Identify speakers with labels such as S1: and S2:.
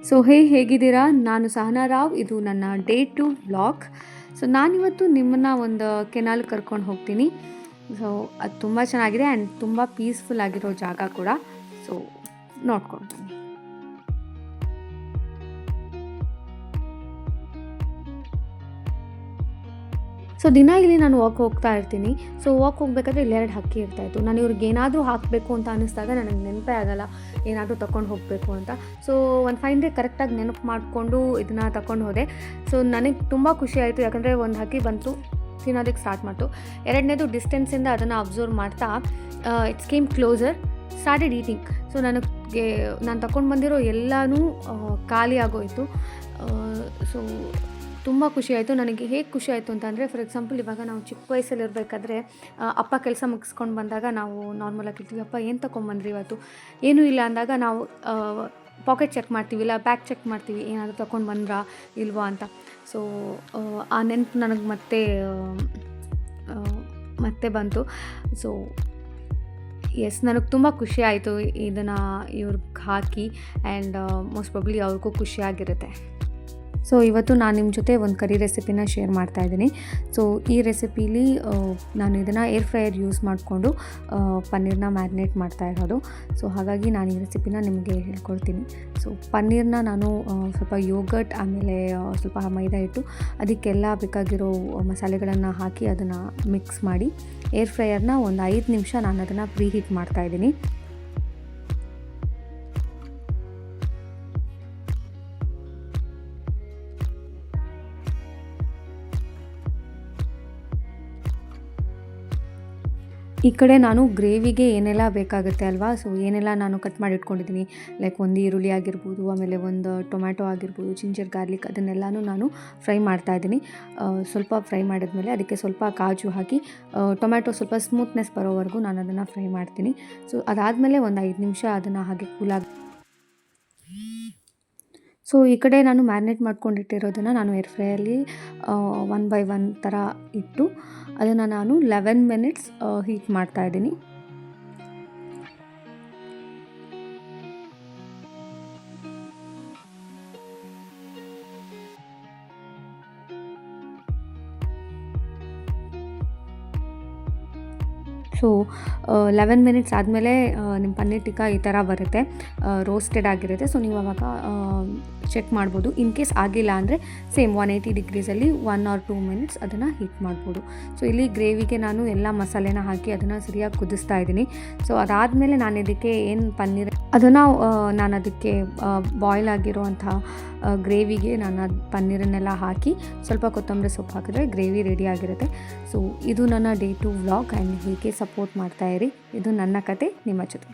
S1: So ಹೇಗಿದ್ದೀರಾ? ನಾನು ಸಹನಾ ರಾವ್. ಇದು ನನ್ನ ಡೇ 2 ವ್ಲಾಗ್. ಸೊ ನಾನಿವತ್ತು ನಿಮ್ಮನ್ನು ಒಂದು ಕೆನಾಲ್ ಕರ್ಕೊಂಡು ಹೋಗ್ತೀನಿ. ಸೊ ಅದು ತುಂಬ ಚೆನ್ನಾಗಿದೆ ಆ್ಯಂಡ್ ತುಂಬ ಪೀಸ್ಫುಲ್ ಆಗಿರೋ ಜಾಗ ಕೂಡ. ಸೊ ನೋಡ್ಕೊಂಡು ಬನ್ನಿ. ಸೊ ದಿನ ಇಲ್ಲಿ ನಾನು ವಾಕ್ ಹೋಗ್ತಾ ಇರ್ತೀನಿ. ಸೊ ವಾಕ್ ಹೋಗ್ಬೇಕಾದ್ರೆ ಇಲ್ಲೆರಡು ಹಕ್ಕಿ ಇರ್ತಾಯಿತ್ತು. ನಾನು ಇವ್ರಿಗೆ ಏನಾದರೂ ಹಾಕಬೇಕು ಅಂತ ಅನ್ನಿಸ್ದಾಗ ನನಗೆ ನೆನಪೇ ಆಗೋಲ್ಲ ಏನಾದರೂ ತಗೊಂಡು ಹೋಗಬೇಕು ಅಂತ. ಸೊ ಒಂದು ಫೈನ್ ಡೇ ಕರೆಕ್ಟಾಗಿ ನೆನಪು ಮಾಡಿಕೊಂಡು ಇದನ್ನು ತಗೊಂಡು ಹೋದೆ. ಸೊ ನನಗೆ ತುಂಬ ಖುಷಿ ಆಯಿತು, ಯಾಕಂದರೆ ಒಂದು ಹಕ್ಕಿ ಬಂತು, ತಿನ್ನೋದಕ್ಕೆ ಸ್ಟಾರ್ಟ್ ಮಾಡ್ತು. ಎರಡನೇದು ಡಿಸ್ಟೆನ್ಸಿಂದ ಅದನ್ನು ಅಬ್ಸರ್ವ್ ಮಾಡ್ತಾ it's came closer, started eating. So ನಾನು ತಗೊಂಡು ಬಂದಿರೋ ಎಲ್ಲನೂ ಖಾಲಿ ಆಗೋಯಿತು. ಸೊ ತುಂಬ ಖುಷಿ ಆಯಿತು. ನನಗೆ ಹೇಗೆ ಖುಷಿ ಆಯಿತು ಅಂತಂದರೆ, ಫಾರ್ ಎಕ್ಸಾಂಪಲ್ ಇವಾಗ ನಾವು ಚಿಕ್ಕ ವಯಸ್ಸಲ್ಲಿರಬೇಕಾದ್ರೆ ಅಪ್ಪ ಕೆಲಸ ಮುಗಿಸ್ಕೊಂಡು ಬಂದಾಗ ನಾವು ನಾರ್ಮಲಾಗಿ ಇರ್ತೀವಿ, ಅಪ್ಪ ಏನು ತೊಗೊಂಬಂದ್ರಿ ಇವತ್ತು, ಏನೂ ಇಲ್ಲ ಅಂದಾಗ ನಾವು ಪಾಕೆಟ್ ಚೆಕ್ ಮಾಡ್ತೀವಿ, ಇಲ್ಲ ಬ್ಯಾಗ್ ಚೆಕ್ ಮಾಡ್ತೀವಿ, ಏನಾದರೂ ತೊಗೊಂಡು ಬಂದ್ರಾ ಇಲ್ವಾ ಅಂತ. ಸೊ ಆ ನೆನಪು ನನಗೆ ಮತ್ತೆ ಬಂತು. ಸೊ ಎಸ್, ನನಗೆ ತುಂಬ ಖುಷಿ ಆಯಿತು ಇದನ್ನು ಇವ್ರಿಗೆ ಹಾಕಿ, ಆ್ಯಂಡ್ ಮೋಸ್ಟ್ ಪ್ರಾಬಬ್ಲಿ ಅವ್ರಿಗೂ ಖುಷಿಯಾಗಿರುತ್ತೆ. ಸೊ ಇವತ್ತು ನಾನು ನಿಮ್ಮ ಜೊತೆ ಒಂದು ಕರಿ ರೆಸಿಪಿನ ಶೇರ್ ಮಾಡ್ತಾಯಿದ್ದೀನಿ. ಸೊ ಈ ರೆಸಿಪೀಲಿ ನಾನು ಇದನ್ನು ಏರ್ ಫ್ರೈಯರ್ ಯೂಸ್ ಮಾಡಿಕೊಂಡು ಪನ್ನೀರನ್ನ ಮ್ಯಾರಿನೇಟ್ ಮಾಡ್ತಾ ಇರೋದು. ಸೊ ಹಾಗಾಗಿ ನಾನು ಈ ರೆಸಿಪಿನ ನಿಮಗೆ ಹೇಳ್ಕೊಡ್ತೀನಿ. ಸೊ ಪನ್ನೀರನ್ನ ನಾನು ಸ್ವಲ್ಪ ಯೋಗರ್ಟ್, ಆಮೇಲೆ ಸ್ವಲ್ಪ ಮೈದಾ ಇಟ್ಟು ಅದಕ್ಕೆಲ್ಲ ಬೇಕಾಗಿರೋ ಮಸಾಲೆಗಳನ್ನು ಹಾಕಿ ಅದನ್ನು ಮಿಕ್ಸ್ ಮಾಡಿ ಏರ್ ಫ್ರೈಯರ್ನ ಒಂದು 5 ನಿಮಿಷ ನಾನು ಅದನ್ನು ಪ್ರೀ ಹೀಟ್ ಮಾಡ್ತಾಯಿದ್ದೀನಿ. ಈ ಕಡೆ ನಾನು ಗ್ರೇವಿಗೆ ಏನೆಲ್ಲ ಬೇಕಾಗುತ್ತೆ ಅಲ್ವಾ, ಸೊ ಏನೆಲ್ಲ ನಾನು ಕಟ್ ಮಾಡಿ ಇಟ್ಕೊಂಡಿದ್ದೀನಿ, ಲೈಕ್ ಒಂದು ಈರುಳ್ಳಿ ಆಗಿರ್ಬೋದು, ಆಮೇಲೆ ಒಂದು ಟೊಮ್ಯಾಟೊ ಆಗಿರ್ಬೋದು, ಜಿಂಜರ್ ಗಾರ್ಲಿಕ್, ಅದನ್ನೆಲ್ಲನೂ ನಾನು ಫ್ರೈ ಮಾಡ್ತಾಯಿದ್ದೀನಿ. ಸ್ವಲ್ಪ ಫ್ರೈ ಮಾಡಿದ್ಮೇಲೆ ಅದಕ್ಕೆ ಸ್ವಲ್ಪ ಕಾಜು ಹಾಕಿ ಟೊಮ್ಯಾಟೊ ಸ್ವಲ್ಪ ಸ್ಮೂತ್ನೆಸ್ ಬರೋವರೆಗೂ ನಾನು ಅದನ್ನು ಫ್ರೈ ಮಾಡ್ತೀನಿ. ಸೊ ಅದಾದಮೇಲೆ ಒಂದು 5 ನಿಮಿಷ ಅದನ್ನು ಹಾಗೆ ಕೂಲಾಗಿ. ಸೊ ಈ ಕಡೆ ನಾನು ಮ್ಯಾರಿನೇಟ್ ಮಾಡ್ಕೊಂಡಿಟ್ಟಿರೋದನ್ನು ನಾನು ಏರ್ ಫ್ರೈಯಲ್ಲಿ 1 by 1 ಥರ ಇಟ್ಟು ಅದನ್ನು ನಾನು 11 ಮಿನಿಟ್ಸ್ ಹೀಟ್ ಮಾಡ್ತಾಯಿದ್ದೀನಿ. ಸೊ 11 ಮಿನಿಟ್ಸ್ ಆದಮೇಲೆ ನಿಮ್ಮ ಪನ್ನೀರ್ ಟಿಕ್ಕಾ ಈ ಥರ ಬರುತ್ತೆ, ರೋಸ್ಟೆಡ್ ಆಗಿರುತ್ತೆ. ಸೊ ನೀವು ಆವಾಗ ಚೆಕ್ ಮಾಡ್ಬೋದು. ಇನ್ ಕೇಸ್ ಆಗಿಲ್ಲ ಅಂದರೆ ಸೇಮ್ 180 ಡಿಗ್ರೀಸಲ್ಲಿ 1 or 2 ಮಿನಿಟ್ಸ್ ಅದನ್ನು ಹೀಟ್ ಮಾಡ್ಬೋದು. ಸೊ ಇಲ್ಲಿ ಗ್ರೇವಿಗೆ ನಾನು ಎಲ್ಲ ಮಸಾಲೆನ ಹಾಕಿ ಅದನ್ನು ಸರಿಯಾಗಿ ಕುದಿಸ್ತಾ ಇದ್ದೀನಿ. ಸೊ ಅದಾದಮೇಲೆ ನಾನು ಇದಕ್ಕೆ ಏನು ಪನ್ನೀರ್ ಅದನ್ನು ನಾನು ಅದಕ್ಕೆ ಬಾಯ್ಲ್ ಆಗಿರುವಂಥ ಗ್ರೇವಿಗೆ ನಾನು ಪನ್ನೀರನ್ನೆಲ್ಲ ಹಾಕಿ ಸ್ವಲ್ಪ ಕೊತ್ತಂಬರಿ ಸೊಪ್ಪು ಹಾಕಿದ್ರೆ ಗ್ರೇವಿ ರೆಡಿ ಆಗಿರುತ್ತೆ. ಸೊ ಇದು ನನ್ನ ಡೇ 2 ವ್ಲಾಗ್, ಆ್ಯಂಡ್ ಹೀಗೆ ಸಪೋರ್ಟ್ ಮಾಡ್ತಾಯಿರಿ. ಇದು ನನ್ನ ಕತೆ ನಿಮ್ಮ ಜೊತೆ.